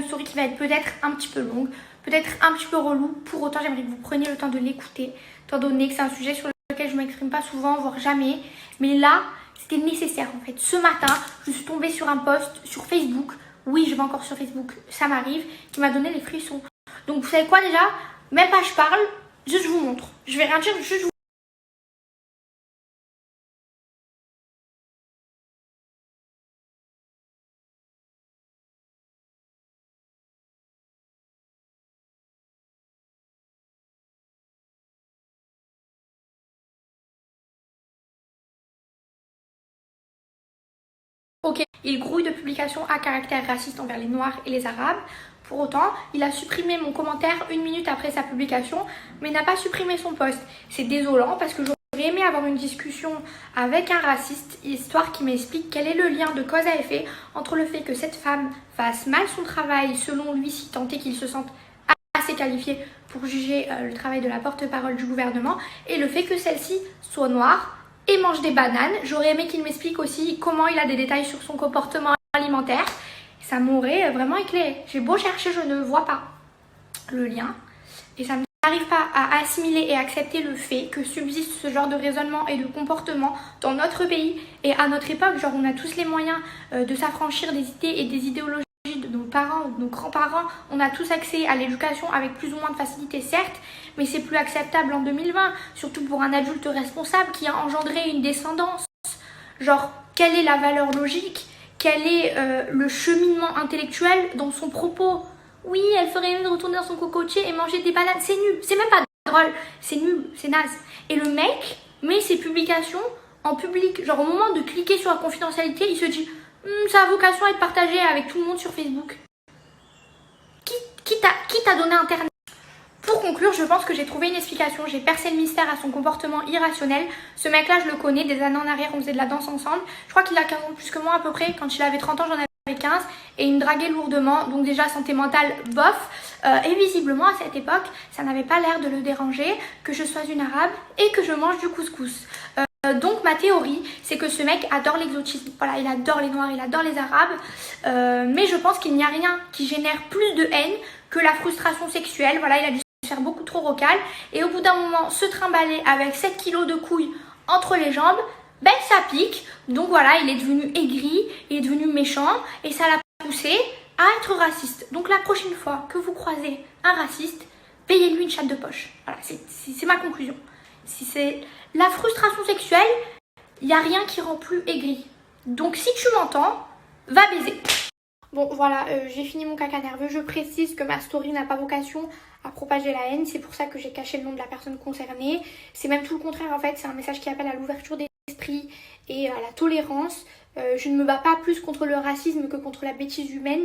story qui va être peut-être un petit peu longue, peut-être un petit peu relou. Pour autant, j'aimerais que vous preniez le temps de l'écouter, étant donné que c'est un sujet sur lequel je ne m'exprime pas souvent, voire jamais. Mais là, c'était nécessaire en fait. Ce matin, je suis tombée sur un post sur Facebook. Oui, je vais encore sur Facebook, ça m'arrive, qui m'a donné les frissons. Donc vous savez quoi déjà? Même pas je parle, juste je vous montre. Je vais rien dire, juste je vous... Ok, il grouille de publications à caractère raciste envers les Noirs et les Arabes. Pour autant, il a supprimé mon commentaire 1 minute après sa publication, mais n'a pas supprimé son post. C'est désolant parce que j'aurais aimé avoir une discussion avec un raciste, histoire qui m'explique quel est le lien de cause à effet entre le fait que cette femme fasse mal son travail, selon lui, si tant est qu'il se sente assez qualifié pour juger le travail de la porte-parole du gouvernement, et le fait que celle-ci soit noire et mange des bananes. J'aurais aimé qu'il m'explique aussi comment il a des détails sur son comportement alimentaire. Ça m'aurait vraiment éclairé. J'ai beau chercher, je ne vois pas le lien. Et ça n'arrive pas à assimiler et accepter le fait que subsiste ce genre de raisonnement et de comportement dans notre pays et à notre époque. Genre, on a tous les moyens de s'affranchir des idées et des idéologies de nos parents ou de nos grands-parents. On a tous accès à l'éducation avec plus ou moins de facilité, certes, mais c'est plus acceptable en 2020, surtout pour un adulte responsable qui a engendré une descendance. Genre, quelle est la valeur logique? Quel est le cheminement intellectuel dans son propos? Oui, elle ferait mieux de retourner dans son cocotier et manger des bananes. C'est nul, c'est même pas drôle, c'est nul, c'est naze. Et le mec met ses publications en public. Genre, au moment de cliquer sur la confidentialité, il se dit ça a vocation à être partagé avec tout le monde sur Facebook. Qui t'a donné Internet? Pour conclure, je pense que j'ai trouvé une explication. J'ai percé le mystère à son comportement irrationnel. Ce mec-là, je le connais. Des années en arrière, on faisait de la danse ensemble. Je crois qu'il a 15 ans plus que moi à peu près. Quand il avait 30 ans, j'en avais 15. Et il me draguait lourdement. Donc déjà, santé mentale, bof. Et visiblement, à cette époque, ça n'avait pas l'air de le déranger que je sois une arabe et que je mange du couscous. Donc ma théorie, c'est que ce mec adore l'exotisme. Voilà, il adore les noirs, il adore les arabes. Mais je pense qu'il n'y a rien qui génère plus de haine que la frustration sexuelle. Voilà, il a dû se faire beaucoup trop rocal. Et au bout d'un moment, se trimballer avec 7 kilos de couilles entre les jambes, ben ça pique. Donc voilà, il est devenu aigri, il est devenu méchant. Et ça l'a poussé à être raciste. Donc la prochaine fois que vous croisez un raciste, payez-lui une chatte de poche. Voilà, c'est ma conclusion. Si c'est la frustration sexuelle, il n'y a rien qui rend plus aigri. Donc si tu m'entends, va baiser. Bon voilà, j'ai fini mon caca nerveux. Je précise que ma story n'a pas vocation à propager la haine. C'est pour ça que j'ai caché le nom de la personne concernée. C'est même tout le contraire en fait. C'est un message qui appelle à l'ouverture d'esprit et à la tolérance. Je ne me bats pas plus contre le racisme que contre la bêtise humaine.